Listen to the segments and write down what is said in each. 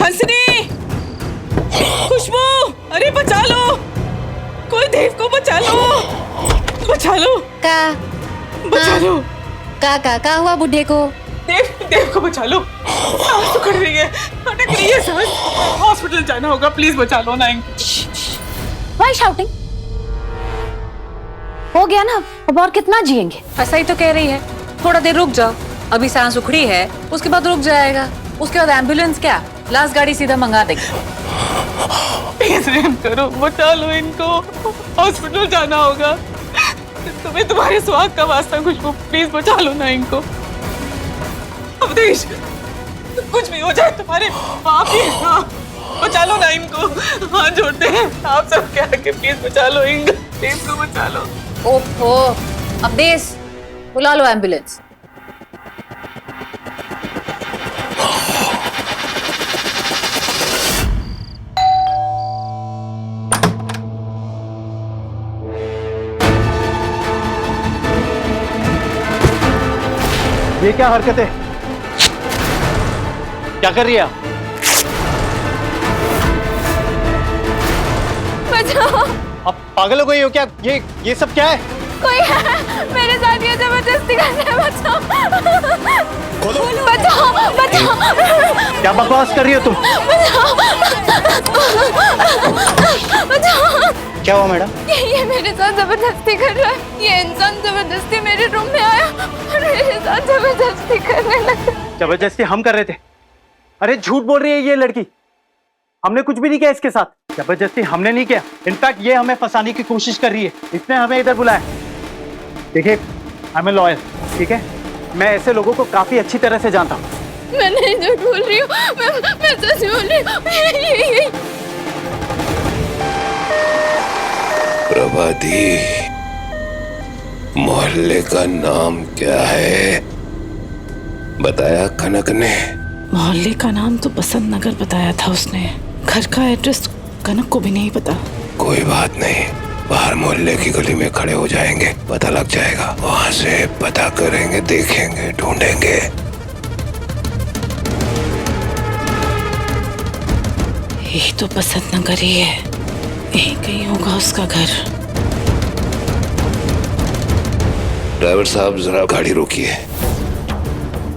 हंसनी, खुशबू, अरे बचा लो, कोई देव को बचा लो, बचा लो, बचा लो। का हुआ बुढ़े को? देव को बचा लो, सांस उखड़ रही है, अटक रही है सांस, हॉस्पिटल जाना होगा, प्लीज बचा लो ना इनको। Why shouting? हो गया ना, अब और कितना जिएंगे? ऐसा ही तो कह रही है, थोड़ा देर रुक जाओ, अभी सांस उखड़ी है, उसके बाद रुक जाएगा, उसके बाद एम्बुलेंस क्या, लास्ट गाड़ी सीधा मंगा देंगे। प्लीज रहम करो, बचा लो इनको, हॉस्पिटल जाना होगा, तुम्हें तुम्हारे सुहाग का वास्ता खुशबू, प्लीज बचा लो ना इनको। अवधेश, कुछ भी हो जाए तुम्हारे बाप ही हैं, हाँ, बचा लो ना इनको, हाथ जोड़ते हैं आप सब क्या के, प्लीज बचा लो इनको बचा लो। ओहो, अवधेश, बुला लो एम्बुलेंस। ये क्या हरकत है? क्या कर रही है आप? बचाओ, आप पागल हो गई हो क्या? ये सब क्या है? कोई है मेरे साथ, ये जबरदस्ती कर रहा है, बचाओ, बचाओ। क्या बकवास कर रही हो तुम? बचाओ। क्या हुआ मैडम? ये मेरे साथ जबरदस्ती कर रहा है, ये इंसान जबरदस्ती मेरे रूम में आया और मेरे साथ जबरदस्ती करने लगा। जबरदस्ती हम कर रहे थे? अरे झूठ बोल रही है ये लड़की, हमने कुछ भी नहीं किया इसके साथ, जबरदस्ती हमने नहीं किया, इनफैक्ट ये हमें फंसाने की कोशिश कर रही है, इसने हमें इधर बुलाया। देखिए, आई एम ए लॉयर, ठीक है, मैं ऐसे लोगों को काफी अच्छी तरह से जानता हूँ। मैं नहीं झूठ बोल रही हूँ, मैं सच बोल रही हूँ। प्रभाती, मोहल्ले का नाम क्या है? बताया कनक ने? मोहल्ले का नाम तो बसंत नगर बताया था उसने, घर का एड्रेस कनक को भी नहीं पता। कोई बात नहीं, बाहर मोहल्ले की गली में खड़े हो जाएंगे, पता लग जाएगा, वहां से पता करेंगे, देखेंगे, ढूंढेंगे। यही तो बसंत नगर ही है, यहीं कहीं होगा उसका घर। ड्राइवर साहब जरा गाड़ी रोकिए,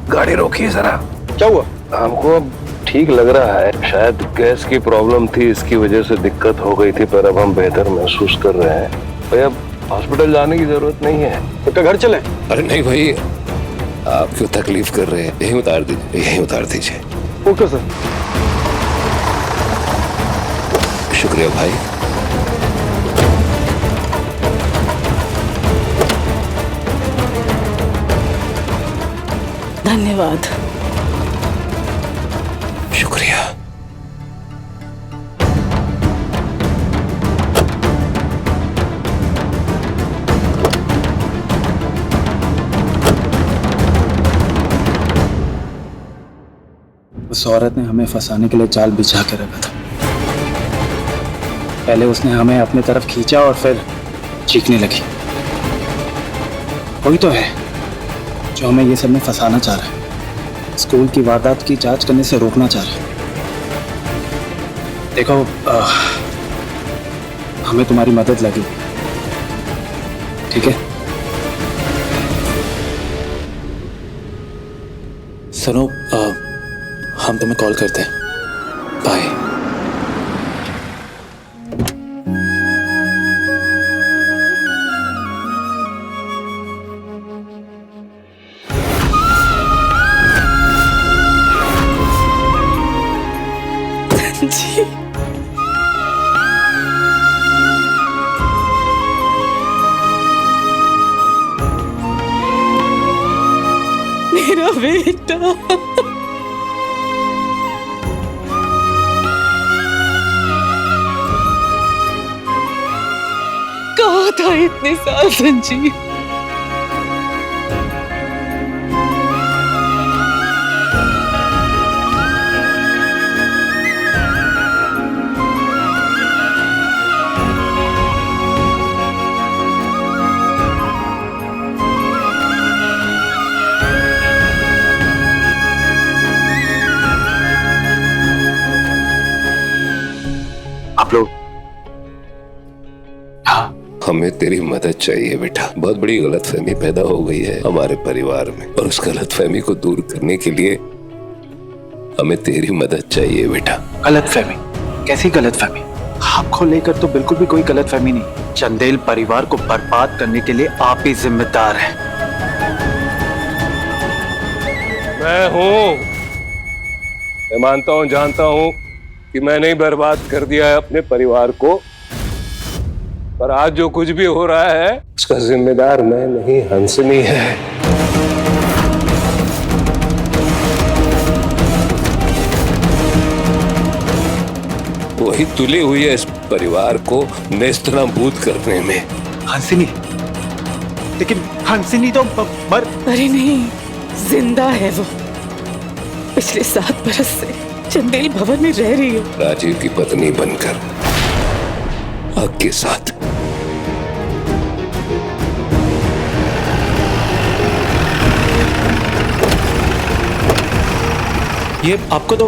गाड़ी रोकिए जरा। क्या हुआ? हमको अब ठीक लग रहा है, शायद गैस की प्रॉब्लम थी, इसकी वजह से दिक्कत हो गई थी, पर अब हम बेहतर महसूस कर रहे हैं भाई, अब हॉस्पिटल जाने की जरूरत नहीं है। तो घर चले? अरे नहीं भाई, आप क्यों तकलीफ कर रहे हैं, यहीं उतार दीजिए, यहीं उतार दीजिए। Okay sir. शुक्रिया भाई। धन्यवाद। शुक्रिया। उस औरत ने हमें फंसाने के लिए जाल बिछा के रखा था। पहले उसने हमें अपनी तरफ खींचा और फिर चीखने लगी। कोई तो है जो हमें ये सब में फंसाना चाह रहा है, स्कूल की वारदात की जांच करने से रोकना चाह रहा है। देखो, हमें तुम्हारी मदद लगी, ठीक है? सुनो, हम तुम्हें कॉल करते हैं, बाय। जी, मेरा बेटा, कहा था इतने साल संजीव, हमें तेरी मदद चाहिए बेटा। बहुत बड़ी गलतफहमी पैदा हो गई है हमारे परिवार में, और उस गलतफहमी को दूर करने के लिए हमें तेरी मदद चाहिए बेटा। गलतफहमी? कैसी गलतफहमी? आपको लेकर तो बिल्कुल भी कोई गलतफहमी नहीं। चंदेल परिवार को बर्बाद करने के लिए आप ही जिम्मेदार हैं। मैं हूँ, मैं मानता हूँ, जानता हूँ कि मैंने ही बर्बाद कर दिया है अपने परिवार को, पर आज जो कुछ भी हो रहा है उसका जिम्मेदार मैं नहीं, हंसनी है। वही तुली हुई है इस परिवार को नेस्तनाबूद करने में। हंसिनी? लेकिन हंसिनी तो मर... अरे नहीं, जिंदा है वो। पिछले 7 बरस से चंदेल भवन में रह रही है, राजीव की पत्नी बनकर हक के साथ। ये आपको तो...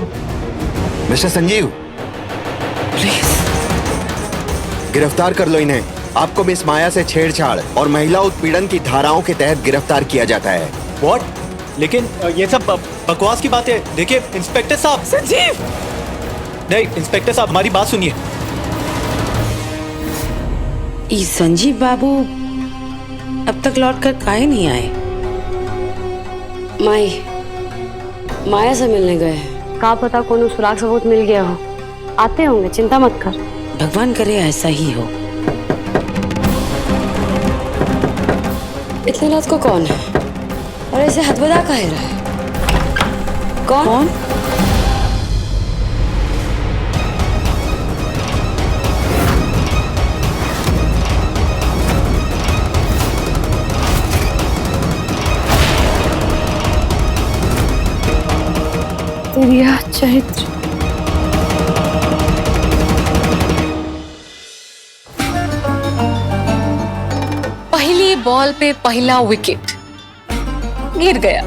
मिस्टर संजीव, प्लीज गिरफ्तार कर लो इन्हें। आपको मिस माया से छेड़छाड़ और महिला उत्पीड़न की धाराओं के तहत गिरफ्तार किया जाता है। व्हाट? लेकिन ये सब बकवास की बात है। देखिए इंस्पेक्टर साहब। संजीव! नहीं इंस्पेक्टर साहब, हमारी बात सुनिए। ई संजीव बाबू अब तक लौट कर काहे नहीं आए? माया से मिलने गए हैं। कहा पता कौन सुराग सबूत मिल गया हो, आते होंगे, चिंता मत कर। भगवान करे ऐसा ही हो। इतने रात को कौन है और ऐसे हदबदा काहे रहा है? कौन? तेरिया चरित्र। पहली बॉल पे पहला विकेट गिर गया।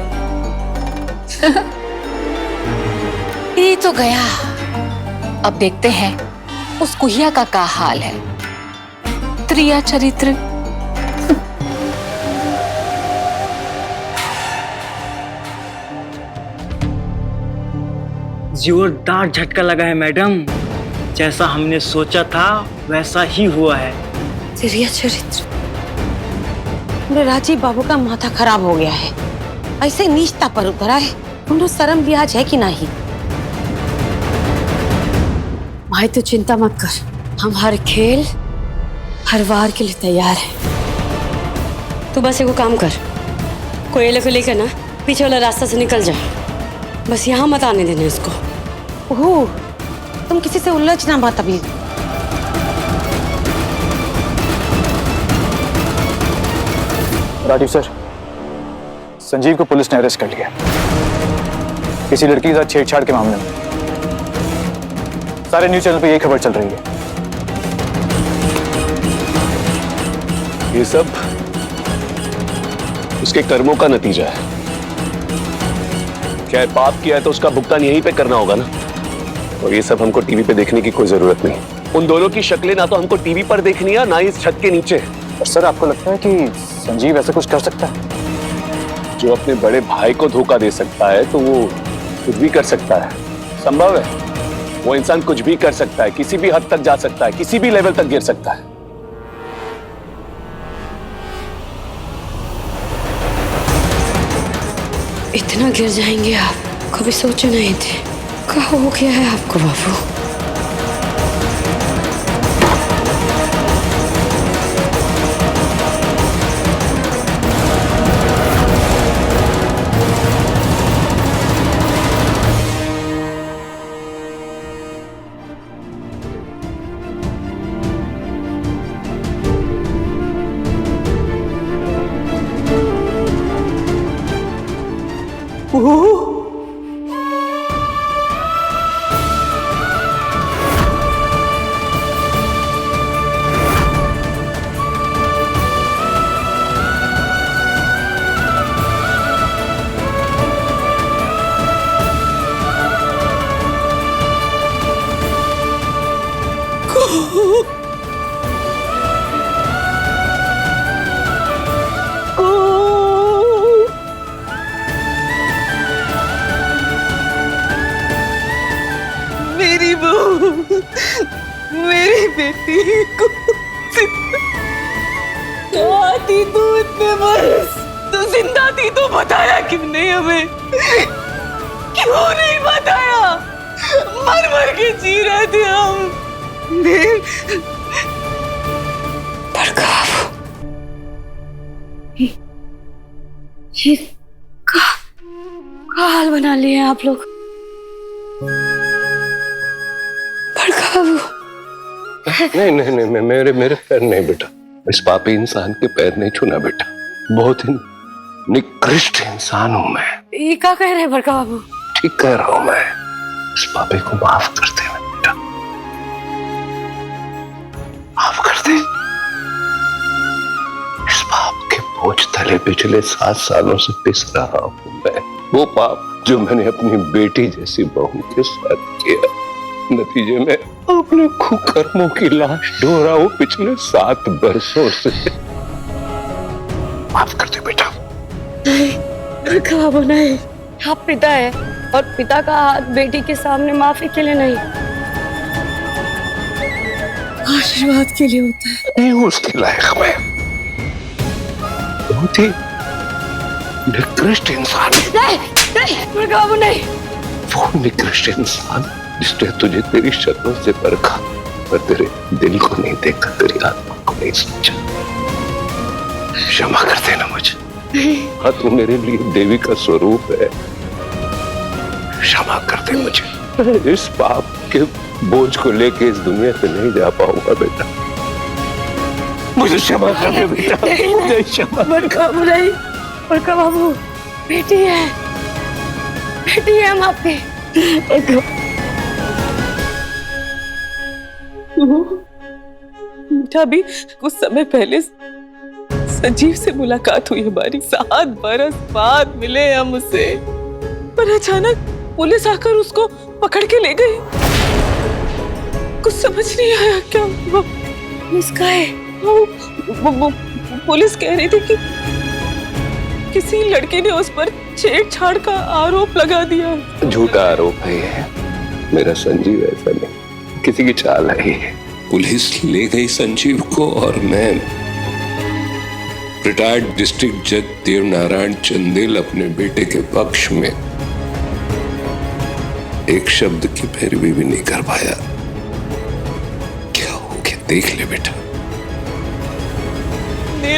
ये तो गया। अब देखते हैं उस कुहिया का क्या हाल है। त्रिया चरित्र। जोरदार झटका लगा है मैडम। जैसा हमने सोचा था वैसा ही हुआ है। तेरिया चरित्र। मेरे राजीव बाबू का माथा खराब हो गया है। ऐसे नीचता पर उतरा है, उन्हें शर्म लिहाज है कि नहीं? भाई तो चिंता मत कर, हम हर खेल हर वार के लिए तैयार हैं। तू बस एगो काम कर, कोयले को लेकर ना पीछे वाला रास्ता से निकल जा। बस यहाँ मत आने देने उसको। ओह, तुम किसी से उलझना मत अभी। राजीव सर, संजीव को पुलिस ने अरेस्ट कर लिया किसी लड़की के साथ छेड़छाड़ के मामले में। सारे न्यूज चैनल पे यही खबर चल रही है। ये सब उसके कर्मों का नतीजा है। क्या है, पाप किया है तो उसका भुगतान यहीं पे करना होगा ना। और ये सब हमको टीवी पे देखने की कोई जरूरत नहीं। उन दोनों की शक्लें ना तो हमको टीवी पर देखनी है, ना इस छत के नीचे। और सर, आपको लगता है कि संजीव ऐसा कुछ कर सकता है? जो अपने बड़े भाई को धोखा दे सकता है तो वो कुछ भी कर सकता है। संभव है, वो इंसान कुछ भी कर सकता है, किसी भी हद तक जा सकता है, किसी भी लेवल तक गिर सकता है। इतना गिर जाएंगे आप, कभी सोचे नहीं थे। क्या हो गया है आपको बाबू? थी कहाँ थी तू इतने बरस? तू जिंदा थी तो बताया क्यों नहीं हमें? क्यों नहीं बताया? मर मर के जी रहे थे हम। ये का हाल बना लिए हैं आप लोग? बड़का बाबू। नहीं, मेरे पैर नहीं बेटा। इस पापी इंसान के पैर नहीं छूना बेटा। बहुत ही निकृष्ट इंसान हूं मैं। ये क्या कह रहे हैं बड़का बाबू? ठीक कह रहा हूं मैं। इस पापी को माफ कर दे बेटा, माफ कर दे। इस पाप के बोझ तले पिछले 7 सालों से पिस रहा हूं मैं। वो पाप जो मैंने अपनी बेटी जैसी बहू के साथ किया, नतीजे में अपने कुकर्मों की लाश ढो रहा हूं पिछले 7 वर्षों से। माफ कर दे बेटा। नहीं बड़का बाबू नहीं, आप पिता है और पिता का हाथ बेटी के सामने माफी के लिए नहीं, आशीर्वाद के लिए होता है। नहीं हूं उसके लायक मैं। बहुत ही निकृष्ट इंसान। नहीं बड़का बाबू नहीं। वो निकृष्ट इंसान जिसने तुझे तेरी शक्लों से परखा पर तेरे दिल को नहीं देखा, तेरी आत्मा को नहीं समझा। क्षमा कर देना मुझे। हाँ तू मेरे लिए देवी का स्वरूप है। क्षमा कर दे मुझे। इस पाप के बोझ को लेके इस दुनिया से नहीं जा पाऊंगा बेटा। मुझे क्षमा कर दे बेटा। मुझे क्षमा। बड़का बाबू नहीं, बड़का बाबू बेटी है हम आपके। बेटा अभी कुछ समय पहले संजीव से मुलाकात हुई हमारी। 7 बरस बाद मिले हम उससे, पर अचानक पुलिस आकर उसको पकड़ के ले गई। कुछ समझ नहीं आया क्या हुआ। इसका है वो पुलिस कह रही थी कि किसी लड़के ने उस पर छेड़छाड़ का आरोप लगा दिया। झूठा आरोप है ये। मेरा संजीव ऐसा नहीं, किसी की चाल है ये। पुलिस ले गई संजीव को और मैं रिटायर्ड डिस्ट्रिक्ट जज देवनारायण चंदेल अपने बेटे के पक्ष में एक शब्द की पैरवी भी नहीं कर पाया। क्या हो गया देख ले बेटा।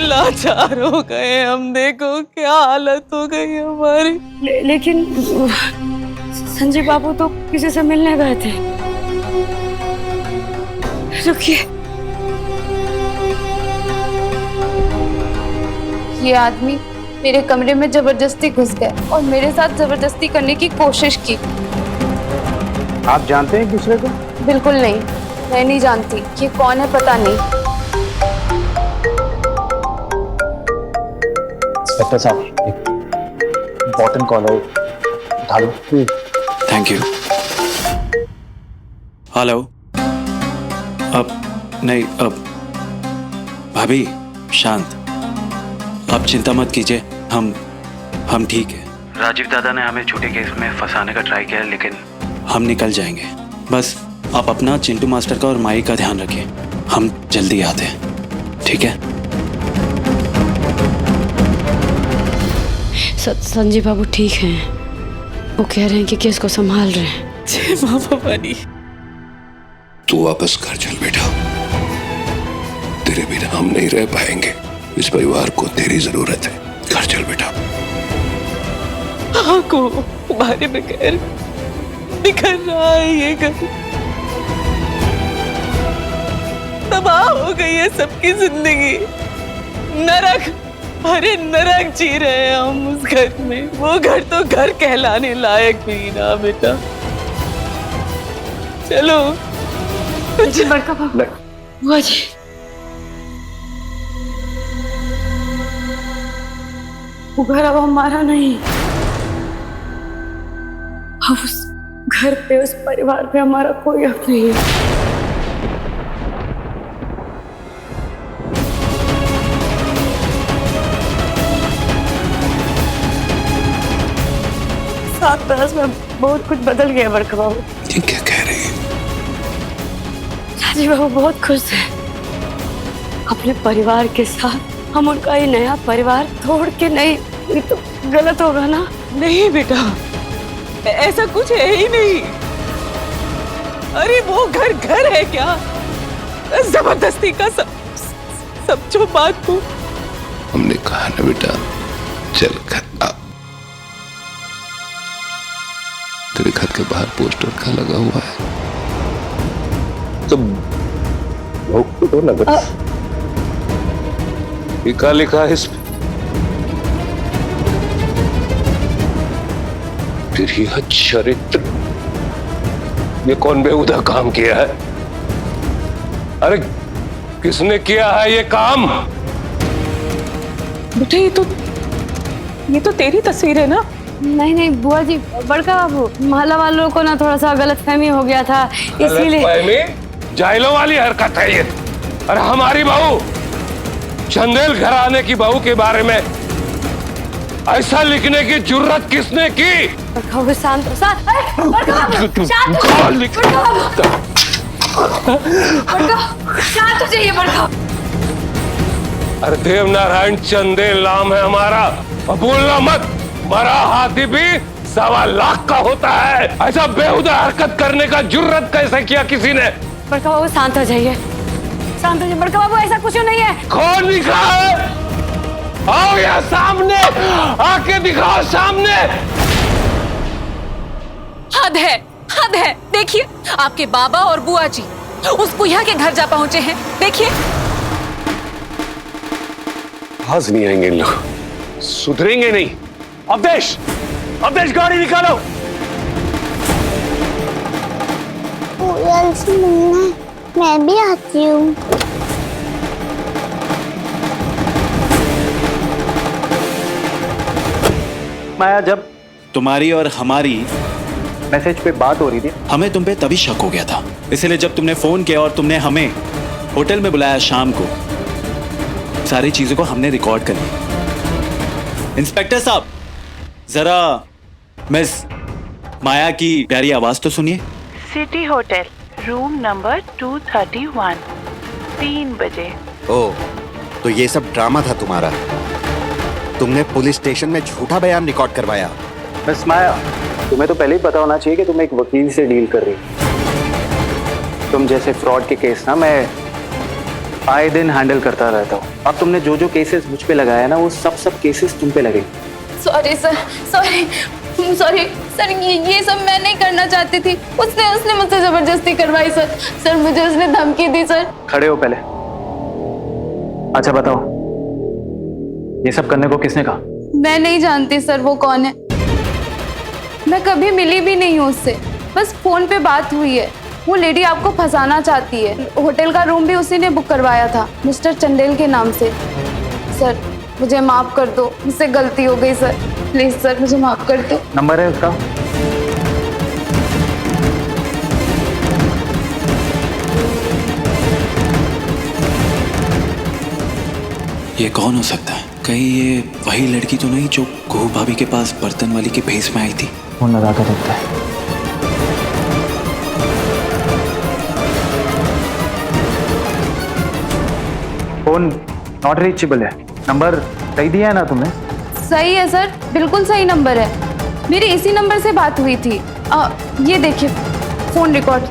लाचार हो गए हम, देखो क्या हालत हो गई हमारी। लेकिन संजीव बाबू तो किसी से मिलने गए थे। रुकिए, ये आदमी मेरे कमरे में जबरदस्ती घुस गया और मेरे साथ जबरदस्ती करने की कोशिश की। आप जानते हैं एक दूसरे को? बिल्कुल नहीं, मैं नहीं जानती। ये कौन है पता नहीं। इंस्पेक्टर साहब एक इम्पोर्टेंट कॉल है, उठा लो। Thank you. हेलो। अब भाभी शांत, आप चिंता मत कीजिए, हम ठीक है। राजीव दादा ने हमें झूठे केस में फंसाने का ट्राई किया, लेकिन हम निकल जाएंगे। बस आप अपना चिंटू मास्टर का और माई का ध्यान रखिए। हम जल्दी आते हैं, ठीक है? संजीव बाबू ठीक हैं। वो कह रहे हैं कि केस को संभाल रहे हैं। जय मां भवानी। तू वापस घर चल बेटा, तेरे बिना हम नहीं रह पाएंगे। इस परिवार को तेरी जरूरत है। घर चल बेटा। हाँ को तुम्हारे बगैर बिखर रहा है ये घर। तबाह हो गई है सबकी जिंदगी। नरक, अरे नरक जी रहे हैं हम उस घर में। वो घर तो घर कहलाने लायक भी ना बेटा। चलो जी बड़का बाबू। बुआ जी, वो घर अब हमारा नहीं। अब उस घर पे, उस परिवार पे हमारा कोई हक नहीं है। सात बरस में बहुत कुछ बदल गया बड़का बाबू। ये क्या कह रही है? राजीव बाबू बहुत खुश है अपने परिवार के साथ। हम उनका ये नया परिवार तोड़ के नहीं, ये तो गलत होगा ना। नहीं बेटा, ऐसा कुछ है ही नहीं। अरे वो घर घर है क्या? जबरदस्ती का सब जो बात हो। हमने कहा ना बेटा, चल घर आ। तेरे घर के बाहर पोस्टर का लगा हुआ है, तो भोग तो लगा। ये क्या लिखा है इसमें? फिर यह चरित्र, ये कौन बेहुदा काम किया है? अरे किसने किया है ये काम? बेटा ये तो तेरी तस्वीर है ना? नहीं नहीं बुआ जी, बड़का बाबू, मोहल्ला वालों को ना थोड़ा सा गलतफहमी हो गया था, इसीलिए। गलतफहमी? जाहिलों वाली हरकत है ये। अरे हमारी बहू, चंदेल घराने की बहू के बारे में ऐसा लिखने की जुर्रत किसने की? बड़का बाबू शांत हो, शांत हो जाइए बड़का। अरे देवनारायण चंदेल नाम है हमारा, और बोलना मत, मरा हाथी भी 1.25 लाख का होता है। ऐसा बेहुदा हरकत करने का जुर्रत कैसे किया किसी ने? बड़का बाबू शांत हो जाइए, शांत हो जाइए बड़का बाबू, ऐसा कुछ नहीं है। कौन लिखा है? आओ यहाँ सामने, आके दिखाओ सामने। हद है, हद है। देखिए, आपके बाबा और बुआ जी उस कुहिया के घर जा पहुंचे हैं। देखिए, आज नहीं आएंगे लोग, सुधरेंगे नहीं। अवधेश, अवधेश गाड़ी निकालो। मैं भी आती हूँ। माया, जब तुम्हारी और हमारी मैसेज पे बात हो रही थी, हमें तुम पे तभी शक हो गया था। इसलिए जब तुमने फोन किया और तुमने हमें होटल में बुलाया शाम को, सारी चीजों को हमने रिकॉर्ड कर लिया। इंस्पेक्टर साहब, जरा मिस माया की प्यारी आवाज तो सुनिए। सिटी होटल, रूम नंबर 231, 3 बजे। ओह, तो ये सब ड्रामा था तुम्हारा। तुमने पुलिस स्टेशन में झूठा बयान रिकॉर्ड करवाया। मिस माया, तुम्हें तो पहले ही पता होना चाहिए कि तुम एक वकील से डील कर रही हो। तुम जैसे फ्रॉड के केस ना मैं आए दिन हैंडल करता रहता हूँ। अब तुमने जो केसेस मुझ पे लगाया ना, वो सब केसेस तुम पे लगे। सॉरी सर, सॉरी सर, ये सब मैं नहीं करना चाहती थी। उसने मुझसे जबरदस्ती करवाई सर, मुझे उसने धमकी दी सर। खड़े हो पहले। अच्छा बताओ, ये सब करने को किसने कहा? मैं नहीं जानती सर वो कौन है, मैं कभी मिली भी नहीं हूँ उससे, बस फोन पे बात हुई है। वो लेडी आपको फंसाना चाहती है। होटल का रूम भी उसी ने बुक करवाया था, मिस्टर चंदेल के नाम से। सर मुझे माफ कर दो, मुझसे गलती हो गई सर, प्लीज सर मुझे माफ कर दो। नंबर है उसका? ये कौन हो सकता है? कहीं ये वही लड़की तो नहीं जो कुहू भाभी के पास बर्तन वाली के भेस में आई थी? फोन लगा कर देखता है। फोन नॉट रीचेबल है। नंबर सही दिया है ना तुमने? सही है सर, बिल्कुल सही नंबर है। मेरी इसी नंबर से बात हुई थी। ये देखिए फोन रिकॉर्ड,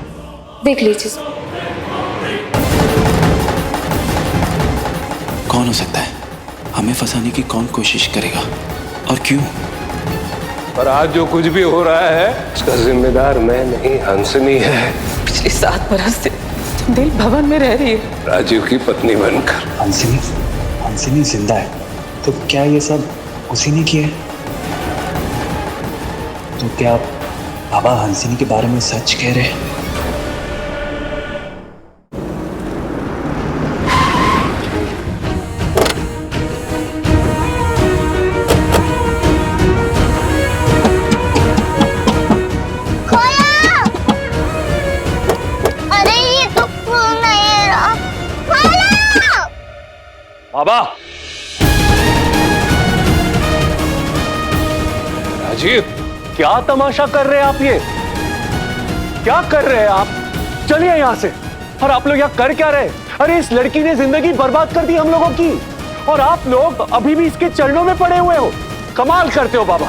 देख लीजिए। कौन हो सकता है? हमें फंसाने की कौन कोशिश करेगा और क्यों? पर आज जो कुछ भी हो रहा है उसका जिम्मेदार मैं नहीं, हंसनी है। पिछले 7 बरस से चंदेल भवन में रह रही है, राजीव की पत्नी बनकर। हंसिनी जिंदा है तो क्या ये सब उसी ने किया है? तो क्या बाबा हंसिनी के बारे में सच कह रहे हैं? बाबा, राजीव, क्या तमाशा कर रहे हैं आप? ये क्या कर रहे हैं आप? चलिए यहाँ से, और आप लोग यहाँ कर क्या रहे? अरे इस लड़की ने जिंदगी बर्बाद कर दी हम लोगों की, और आप लोग अभी भी इसके चरणों में पड़े हुए हो। कमाल करते हो बाबा।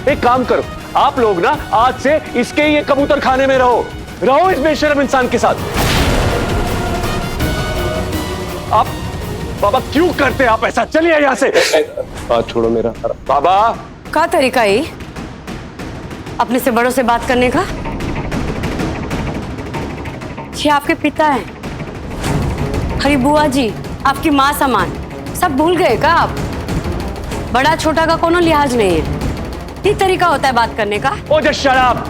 एक काम करो, आप लोग ना आज से इसके ये कबूतर खाने में रहो इस बेशरम इंसान के साथ। आप बाबा क्यों करते हैं आप ऐसा? चलिए यहां से। हाथ छोड़ो मेरा बाबा। का तरीका है अपने से बड़ों से बात करने का? ये आपके पिता हैं। अरे बुआ जी, आपकी माँ समान, सब भूल गए का आप? बड़ा छोटा का कोनो लिहाज नहीं है। ये तरीका होता है बात करने का? Oh just shut up,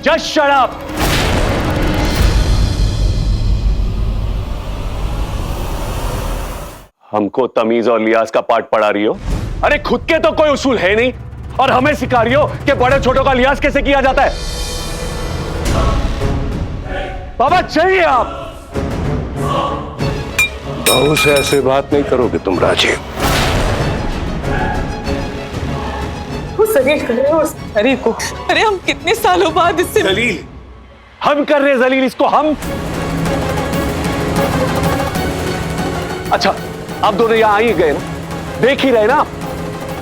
just shut up. हमको तमीज और लिहाज का पाठ पढ़ा रही हो? अरे खुद के तो कोई उसूल है नहीं और हमें सिखा रही हो कि बड़े छोटों का लिहाज कैसे किया जाता है। बाबा चाहिए आप। बहू से ऐसे बात नहीं करोगे तुम राजीव। वो जलील कर रहे हो उस हरी को। अरे हम कितने सालों बाद इससे जलील हम कर रहे हैं, जलील इसको हम। अच्छा आप दोनों यहां आ ही गए ना, देख ही रहे ना,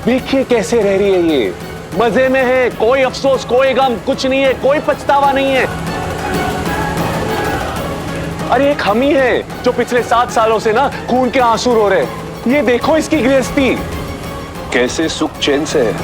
देखिए कैसे रह रही है ये, मजे में है, कोई अफसोस कोई गम कुछ नहीं है, कोई पछतावा नहीं है। अरे एक हम ही है जो पिछले 7 सालों से ना खून के आंसू रो रहे हैं। ये देखो इसकी गृहस्थी कैसे सुख चैन से है।